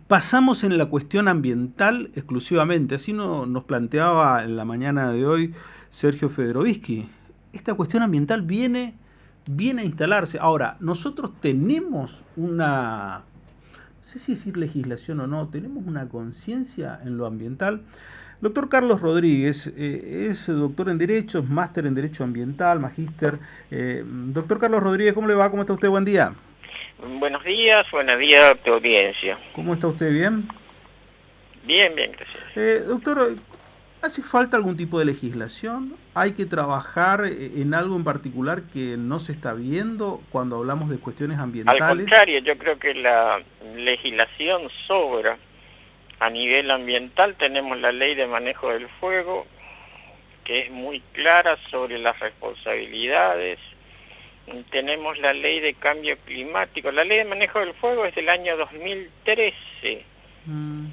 pasamos en la cuestión ambiental exclusivamente. Así nos planteaba en la mañana de hoy Sergio Federovisky. Esta cuestión ambiental viene a instalarse. Ahora, nosotros tenemos una, no sé si decir legislación o no, tenemos una conciencia en lo ambiental. Doctor Carlos Rodríguez es doctor en Derecho, es máster en Derecho Ambiental, magíster. Doctor Carlos Rodríguez, ¿cómo le va? ¿Cómo está usted? Buen día. Buenos días a tu audiencia. ¿Cómo está usted? ¿Bien? Bien, bien, gracias. Doctor, ¿hace falta algún tipo de legislación? ¿Hay que trabajar en algo en particular que no se está viendo cuando hablamos de cuestiones Al ambientales? contrario, yo creo que la legislación sobra. A nivel ambiental tenemos la ley de manejo del fuego, que es muy clara sobre las responsabilidades. Tenemos la ley de cambio climático. La ley de manejo del fuego es del año 2013. Mm,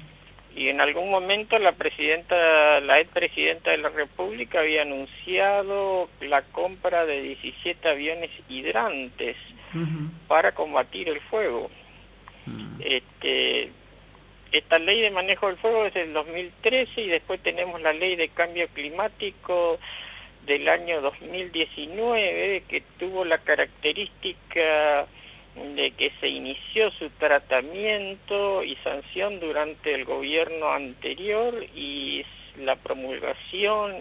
Y en algún momento la expresidenta de la República había anunciado la compra de 17 aviones hidrantes ujú, para combatir el fuego. mm, Esta ley de manejo del fuego es del 2013 y después tenemos la ley de cambio climático del año 2019 que tuvo la característica de que se inició su tratamiento y sanción durante el gobierno anterior y la promulgación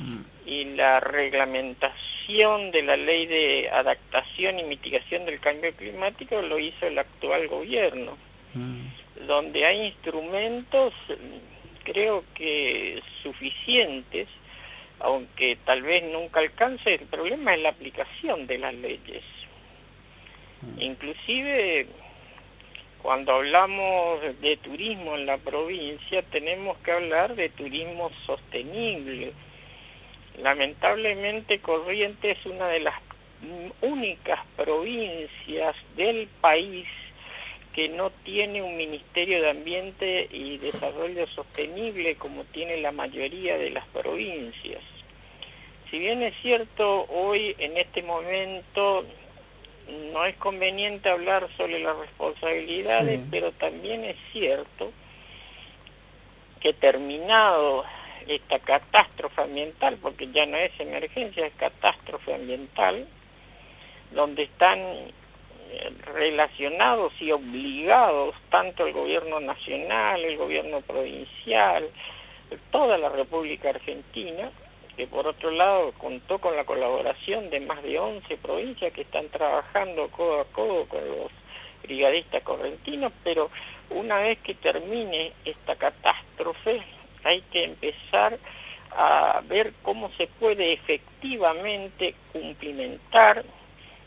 mm, y la reglamentación de la ley de adaptación y mitigación del cambio climático lo hizo el actual gobierno, mm. donde hay instrumentos, creo que suficientes, aunque tal vez nunca alcance. El problema es la aplicación de las leyes. Inclusive, cuando hablamos de turismo en la provincia, tenemos que hablar de turismo sostenible. Lamentablemente, Corrientes es una de las únicas provincias del país que no tiene un Ministerio de Ambiente y Desarrollo Sostenible como tiene la mayoría de las provincias. Si bien es cierto, hoy en este momento no es conveniente hablar sobre las responsabilidades, Sí. pero también es cierto que terminado esta catástrofe ambiental, porque ya no es emergencia, es catástrofe ambiental, donde están relacionados y obligados tanto el gobierno nacional, el gobierno provincial, toda la República Argentina, que por otro lado contó con la colaboración de más de 11 provincias que están trabajando codo a codo con los brigadistas correntinos, pero una vez que termine esta catástrofe hay que empezar a ver cómo se puede efectivamente cumplimentar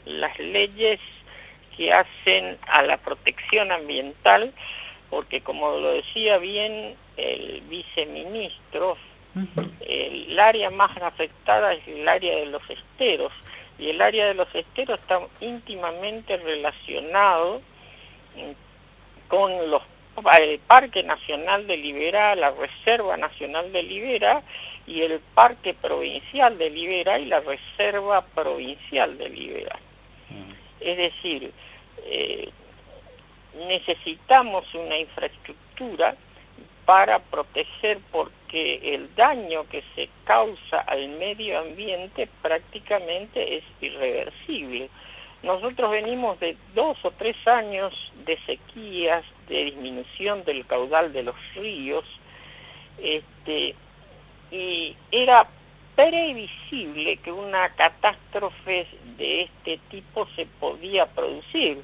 las leyes que hacen a la protección ambiental, porque como lo decía bien el viceministro, Ujú, el área más afectada es el área de los esteros, y el área de los esteros está íntimamente relacionado con el Parque Nacional de Liberá, la Reserva Nacional de Liberá, y el Parque Provincial de Liberá y la Reserva Provincial de Liberá. Es decir, eh, necesitamos una infraestructura para proteger, porque el daño que se causa al medio ambiente prácticamente es irreversible. Nosotros venimos de 2 o 3 años de sequías, de disminución del caudal de los ríos, y era previsible que una catástrofe de este tipo se podía producir.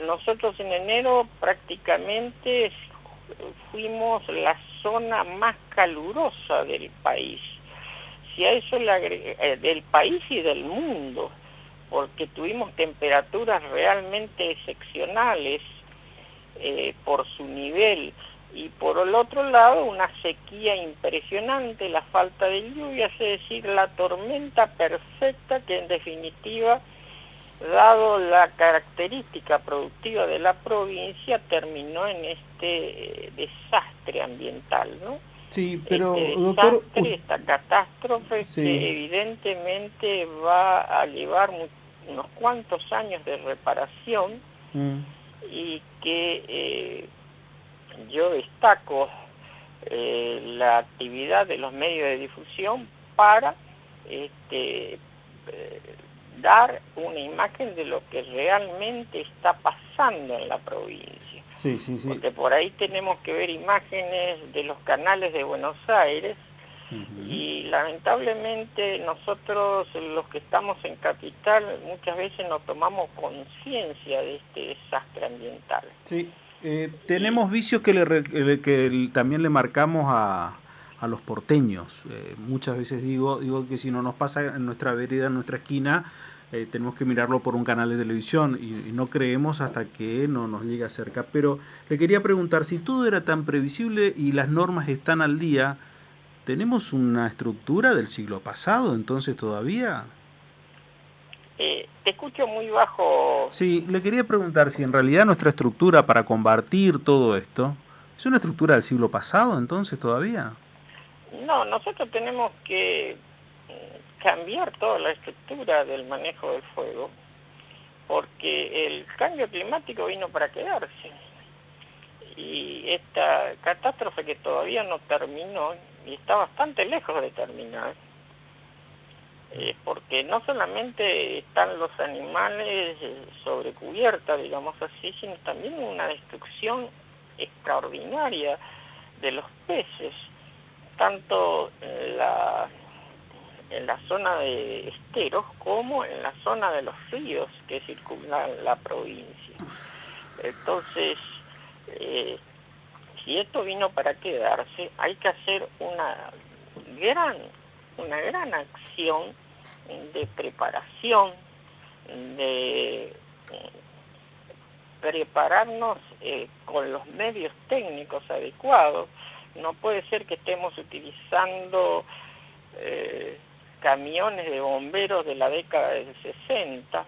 Nosotros en enero prácticamente fuimos la zona más calurosa del país. Si a eso del país y del mundo, porque tuvimos temperaturas realmente excepcionales por su nivel, y por el otro lado una sequía impresionante, la falta de lluvias, es decir, la tormenta perfecta que en definitiva, dado la característica productiva de la provincia, terminó en este desastre ambiental, ¿no? sí, Este pero doctor, desastre, esta catástrofe sí. que evidentemente va a llevar unos cuantos años de reparación Mm, y que yo destaco la actividad de los medios de difusión para dar una imagen de lo que realmente está pasando en la provincia. Sí, sí, sí. Porque por ahí tenemos que ver imágenes de los canales de Buenos Aires, y lamentablemente nosotros los que estamos en Capital muchas veces no tomamos conciencia de este desastre ambiental. Sí, tenemos vicios que también le marcamos a los porteños. Muchas veces digo que si no nos pasa en nuestra vereda, en nuestra esquina, tenemos que mirarlo por un canal de televisión y no creemos hasta que no nos llega cerca. Pero le quería preguntar, si todo era tan previsible y las normas están al día, ¿tenemos una estructura del siglo pasado entonces todavía? Te escucho muy bajo. Sí, le quería preguntar si en realidad nuestra estructura para combatir todo esto es una estructura del siglo pasado entonces todavía. No, nosotros tenemos que cambiar toda la estructura del manejo del fuego, porque el cambio climático vino para quedarse. Y esta catástrofe que todavía no terminó, y está bastante lejos de terminar, porque no solamente están los animales sobre cubierta, digamos así, sino también una destrucción extraordinaria de los peces, tanto en la zona de esteros como en la zona de los ríos que circundan la provincia. Entonces, si esto vino para quedarse, hay que hacer una gran acción de preparación, de prepararnos con los medios técnicos adecuados. No puede ser que estemos utilizando camiones de bomberos de la década del 60.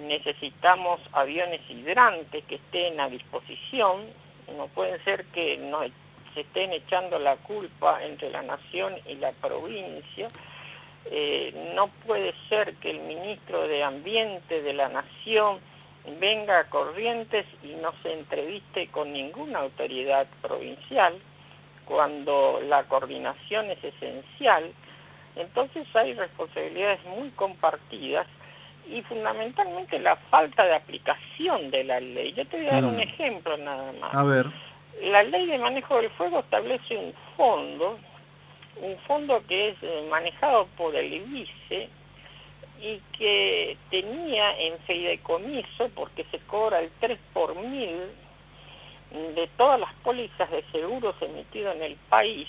Necesitamos aviones hidrantes que estén a disposición. No puede ser que se estén echando la culpa entre la nación y la provincia. No puede ser que el ministro de Ambiente de la nación venga a Corrientes y no se entreviste con ninguna autoridad provincial, cuando la coordinación es esencial. Entonces hay responsabilidades muy compartidas y fundamentalmente la falta de aplicación de la ley. Yo te voy a dar un ejemplo nada más. A ver. La ley de manejo del fuego establece un fondo que es manejado por el IBICE y que tenía en fideicomiso, porque se cobra el 3 por 1000 de todas las pólizas de seguros emitidas en el país,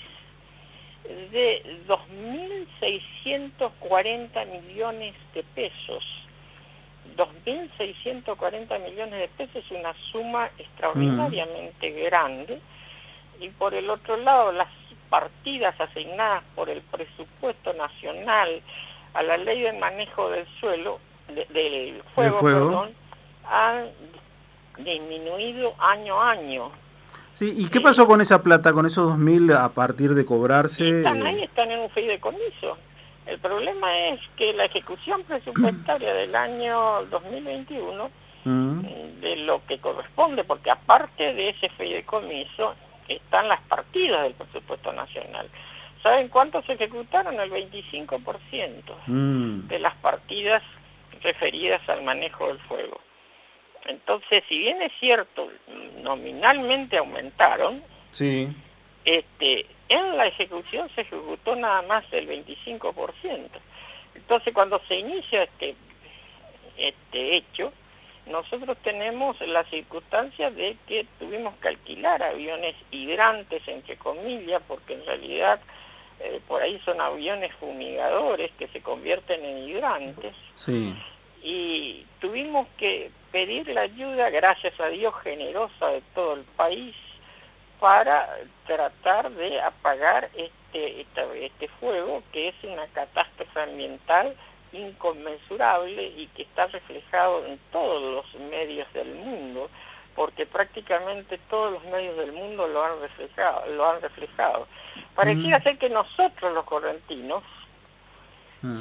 de 2.640 millones de pesos. 2.640 millones de pesos es una suma extraordinariamente grande, y por el otro lado las partidas asignadas por el presupuesto nacional a la ley de manejo del del fuego, han disminuido año a año. Sí, ¿y qué pasó con esa plata, con esos 2.000 a partir de cobrarse? Están en un fideicomiso. El problema es que la ejecución presupuestaria del año 2021, de lo que corresponde, porque aparte de ese fideicomiso, están las partidas del presupuesto nacional. ¿Saben cuánto se ejecutaron? El 25% de las partidas referidas al manejo del fuego. Entonces, si bien es cierto, nominalmente aumentaron, sí, en la ejecución se ejecutó nada más el 25%. Entonces, cuando se inicia este hecho, nosotros tenemos la circunstancia de que tuvimos que alquilar aviones hidrantes, entre comillas, porque en realidad por ahí son aviones fumigadores que se convierten en hidrantes. Sí. Y tuvimos que pedir la ayuda, gracias a Dios, generosa de todo el país, para tratar de apagar este fuego, que es una catástrofe ambiental inconmensurable y que está reflejado en todos los medios del mundo, porque prácticamente todos los medios del mundo lo han reflejado. Pareciera ser que nosotros los correntinos,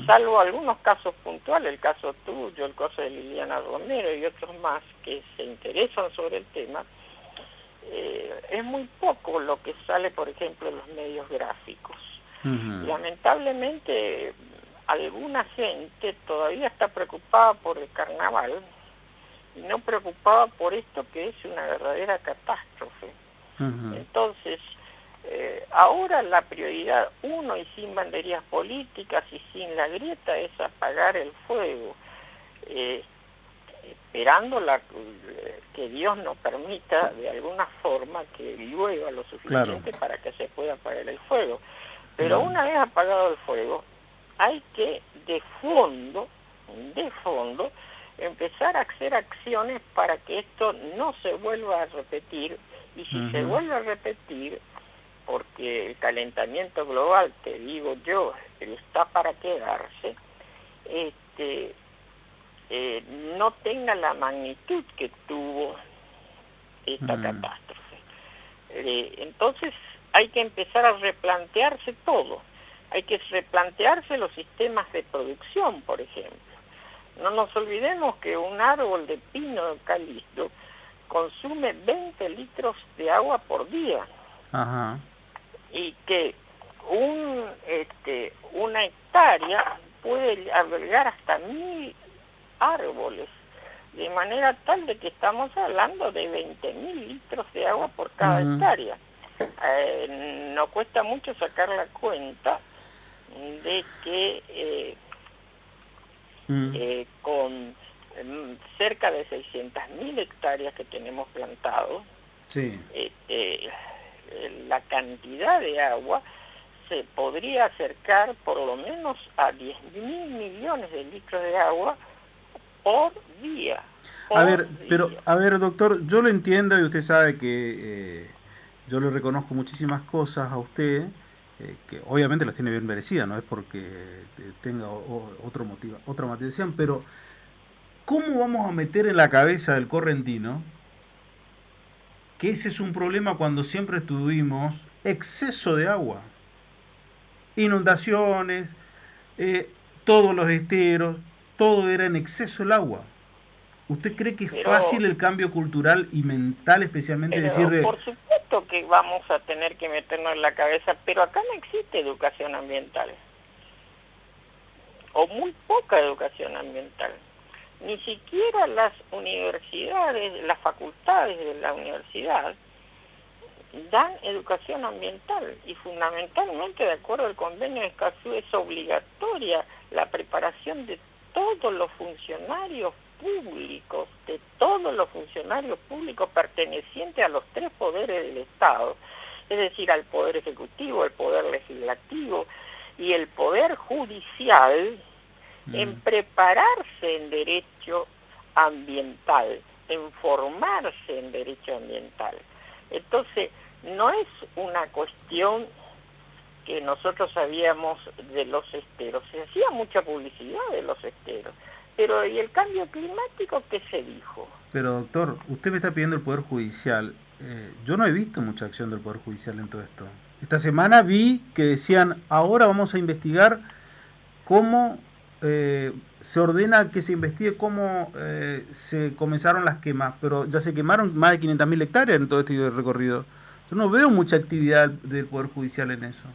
salvo algunos casos puntuales, el caso tuyo, el caso de Liliana Romero y otros más que se interesan sobre el tema, es muy poco lo que sale, por ejemplo, en los medios gráficos. Ujú. Lamentablemente, alguna gente todavía está preocupada por el carnaval y no preocupada por esto que es una verdadera catástrofe. Ujú. Entonces, ahora la prioridad uno, y sin banderías políticas y sin la grieta, es apagar el fuego, esperando que Dios nos permita de alguna forma que llueva lo Claro. suficiente para que se pueda apagar el fuego. Pero una vez apagado el fuego, hay que de fondo, empezar a hacer acciones para que esto no se vuelva a repetir, y si se vuelve a repetir, porque el calentamiento global, te digo yo, está para quedarse, no tenga la magnitud que tuvo esta catástrofe. Entonces hay que empezar a replantearse todo. Hay que replantearse los sistemas de producción, por ejemplo. No nos olvidemos que un árbol de pino eucalipto consume 20 litros de agua por día. Ajá. Y que una hectárea puede albergar hasta 1000 árboles, de manera tal de que estamos hablando de 20.000 litros de agua por cada hectárea. No cuesta mucho sacar la cuenta de que con cerca de 600.000 hectáreas que tenemos plantado, Sí. La cantidad de agua se podría acercar por lo menos a 10.000 millones de litros de agua por día. A ver, doctor, yo lo entiendo y usted sabe que yo le reconozco muchísimas cosas a usted, que obviamente las tiene bien merecidas, no es porque tenga otra motivación, pero ¿cómo vamos a meter en la cabeza del correntino que ese es un problema cuando siempre tuvimos exceso de agua? Inundaciones, todos los esteros, todo era en exceso el agua. ¿Usted cree que es fácil el cambio cultural y mental, especialmente decirle... Por supuesto que vamos a tener que meternos en la cabeza, pero acá no existe educación ambiental, o muy poca educación ambiental. Ni siquiera las universidades, las facultades de la universidad dan educación ambiental, y fundamentalmente, de acuerdo al convenio de Escazú, es obligatoria la preparación de todos los funcionarios públicos, pertenecientes a los 3 poderes del Estado, es decir, al Poder Ejecutivo, el Poder Legislativo y el Poder Judicial, en prepararse en derecho ambiental, en formarse en derecho ambiental. Entonces, no es una cuestión que nosotros sabíamos de los esteros, se hacía mucha publicidad de los esteros, pero ¿y el cambio climático qué se dijo? Pero doctor, usted me está pidiendo el Poder Judicial. Yo no he visto mucha acción del Poder Judicial en todo esto. Esta semana vi que decían, ahora vamos a investigar cómo se ordena que se investigue cómo se comenzaron las quemas, pero ya se quemaron más de 500.000 hectáreas en todo este recorrido. Yo no veo mucha actividad del Poder Judicial en eso.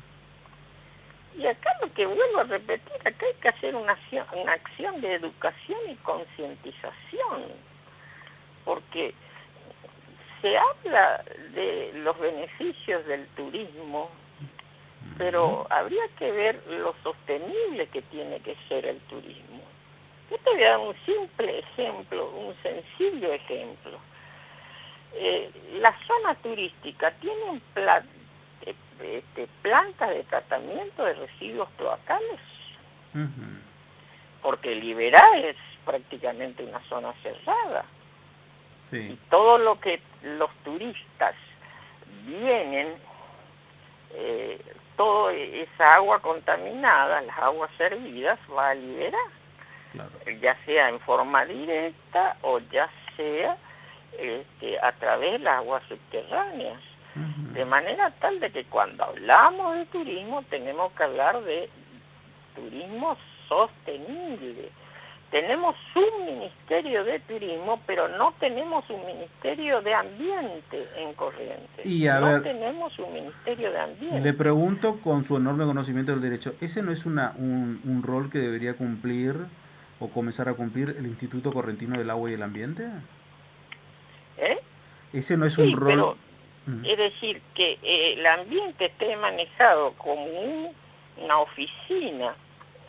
Y acá lo que vuelvo a repetir, acá hay que hacer una acción de educación y concientización, porque se habla de los beneficios del turismo, pero habría que ver lo sostenible que tiene que ser el turismo. Yo te voy a dar un simple ejemplo, un sencillo ejemplo. La zona turística tiene plantas de tratamiento de residuos cloacales, porque Liberá es prácticamente una zona cerrada. Sí. Y todo lo que los turistas vienen, toda esa agua contaminada, las aguas servidas, va a Liberá, claro, ya sea en forma directa o ya sea a través de las aguas subterráneas. De manera tal de que cuando hablamos de turismo tenemos que hablar de turismo sostenible, Tenemos un ministerio de turismo, pero no tenemos un ministerio de ambiente en Corrientes. Y a no ver, tenemos un ministerio de ambiente. le pregunto con su enorme conocimiento del derecho, ¿ese no es un rol que debería cumplir o comenzar a cumplir el Instituto Correntino del Agua y el Ambiente? ¿Eh? ¿Ese no es un Sí, rol? pero es decir, que el ambiente esté manejado como una oficina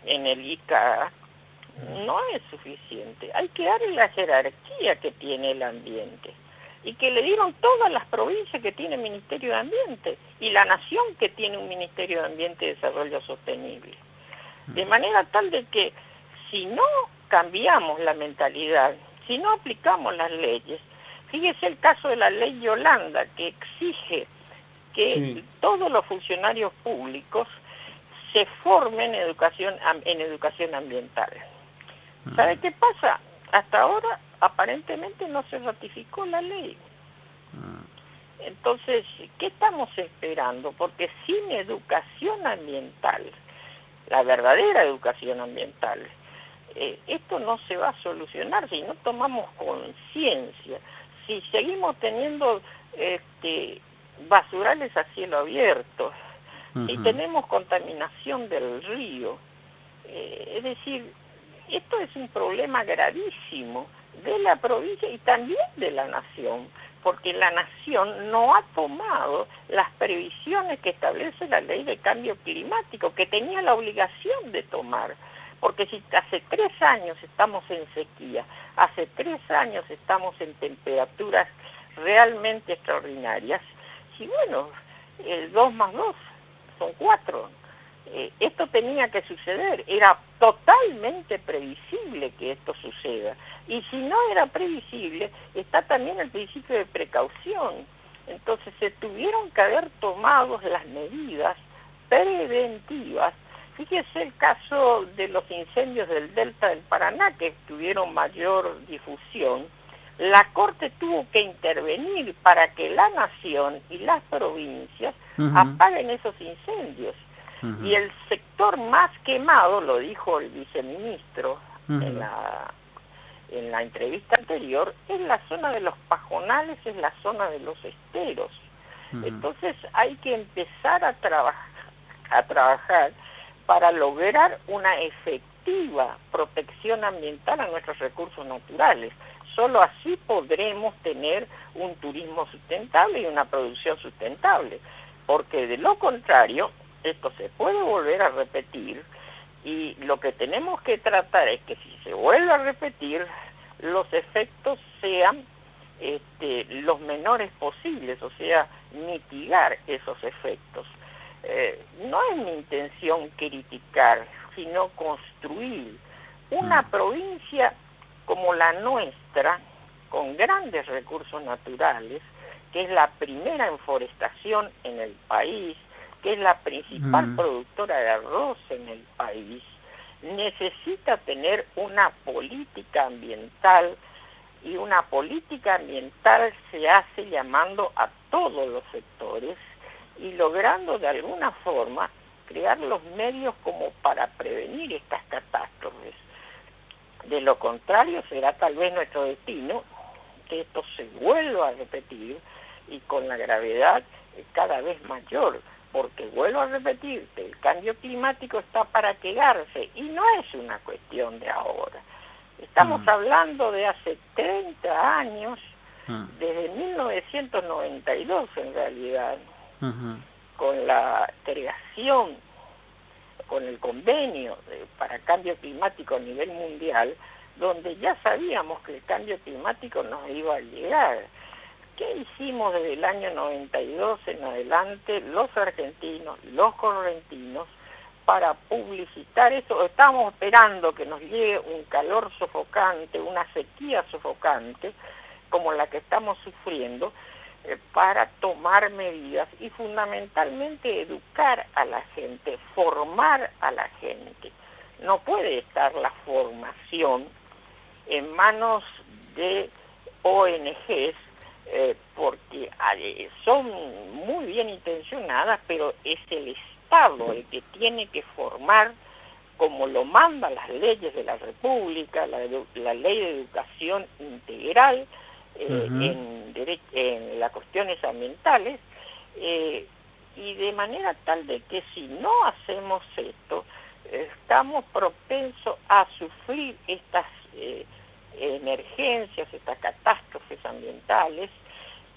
en el ICA no es suficiente. Hay que darle la jerarquía que tiene el ambiente y que le dieron todas las provincias que tienen Ministerio de Ambiente y la nación que tiene un Ministerio de Ambiente y Desarrollo Sostenible. De manera tal de que si no cambiamos la mentalidad, si no aplicamos las leyes, fíjese el caso de la ley Yolanda, que exige que todos los funcionarios públicos se formen en educación ambiental. ¿Sabe qué pasa? Hasta ahora aparentemente no se ratificó la ley. Entonces, ¿qué estamos esperando? Porque sin educación ambiental, la verdadera educación ambiental, esto no se va a solucionar si no tomamos conciencia. Si seguimos teniendo basurales a cielo abierto, si tenemos contaminación del río, es decir, esto es un problema gravísimo de la provincia y también de la nación, porque la nación no ha tomado las previsiones que establece la ley de cambio climático, que tenía la obligación de tomar. Porque si hace 3 años estamos en sequía, hace 3 años estamos en temperaturas realmente extraordinarias, y bueno, el 2 más 2 son 4. Esto tenía que suceder, era totalmente previsible que esto suceda. Y si no era previsible, está también el principio de precaución. Entonces se tuvieron que haber tomado las medidas preventivas. Fíjese el caso de los incendios del Delta del Paraná, que tuvieron mayor difusión. La Corte tuvo que intervenir para que la nación y las provincias apaguen esos incendios. Y el sector más quemado, lo dijo el viceministro en la entrevista anterior, es la zona de los pajonales, es la zona de los esteros. Entonces hay que empezar a trabajar para lograr una efectiva protección ambiental a nuestros recursos naturales. Solo así podremos tener un turismo sustentable y una producción sustentable, porque de lo contrario, esto se puede volver a repetir y lo que tenemos que tratar es que si se vuelve a repetir, los efectos sean los menores posibles, o sea, mitigar esos efectos. No es mi intención criticar, sino construir una provincia como la nuestra, con grandes recursos naturales, que es la primera en forestación en el país, que es la principal productora de arroz en el país, necesita tener una política ambiental, y una política ambiental se hace llamando a todos los sectores y logrando de alguna forma crear los medios como para prevenir estas catástrofes. De lo contrario, será tal vez nuestro destino que esto se vuelva a repetir y con la gravedad cada vez mayor, porque vuelvo a repetir que el cambio climático está para quedarse y no es una cuestión de ahora. Estamos hablando de hace 30 años, desde 1992 en realidad, con la creación, con el convenio para cambio climático a nivel mundial, donde ya sabíamos que el cambio climático nos iba a llegar. ¿Qué hicimos desde el año 92 en adelante los argentinos, los correntinos, para publicitar eso? Estamos esperando que nos llegue un calor sofocante, una sequía sofocante, como la que estamos sufriendo, para tomar medidas y fundamentalmente educar a la gente, formar a la gente. No puede estar la formación en manos de ONGs, porque son muy bien intencionadas, pero es el Estado el que tiene que formar como lo mandan las leyes de la República, la ley de educación integral en las cuestiones ambientales, y de manera tal de que si no hacemos esto, estamos propensos a sufrir estas emergencias, estas catástrofes ambientales,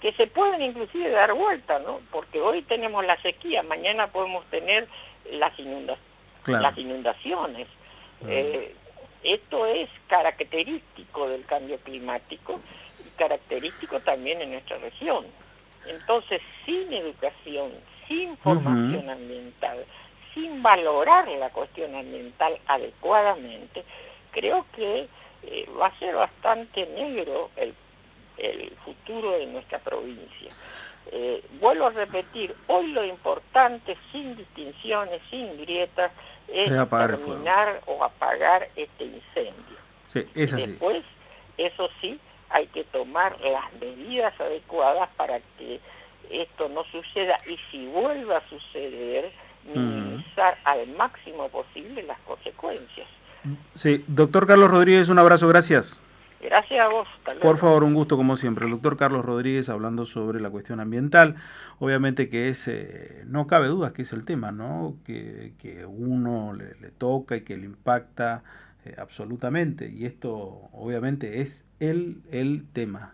que se pueden inclusive dar vuelta, ¿no? Porque hoy tenemos la sequía, mañana podemos tener las inundaciones. Esto es característico del cambio climático y característico también en nuestra región. Entonces, sin educación, sin formación ambiental, sin valorar la cuestión ambiental adecuadamente, creo que va a ser bastante negro el futuro de nuestra provincia. Vuelvo a repetir, hoy lo importante, sin distinciones, sin grietas, es terminar o apagar este incendio. Sí, es así. Después, eso sí, hay que tomar las medidas adecuadas para que esto no suceda, y si vuelve a suceder, minimizar al máximo posible las consecuencias. Sí, doctor Carlos Rodríguez, un abrazo, gracias. Gracias a vos. Hasta luego. Por favor, un gusto como siempre. El doctor Carlos Rodríguez hablando sobre la cuestión ambiental. Obviamente que es, no cabe duda que es el tema, ¿no? Que uno le toca y que le impacta absolutamente. Y esto obviamente es el tema.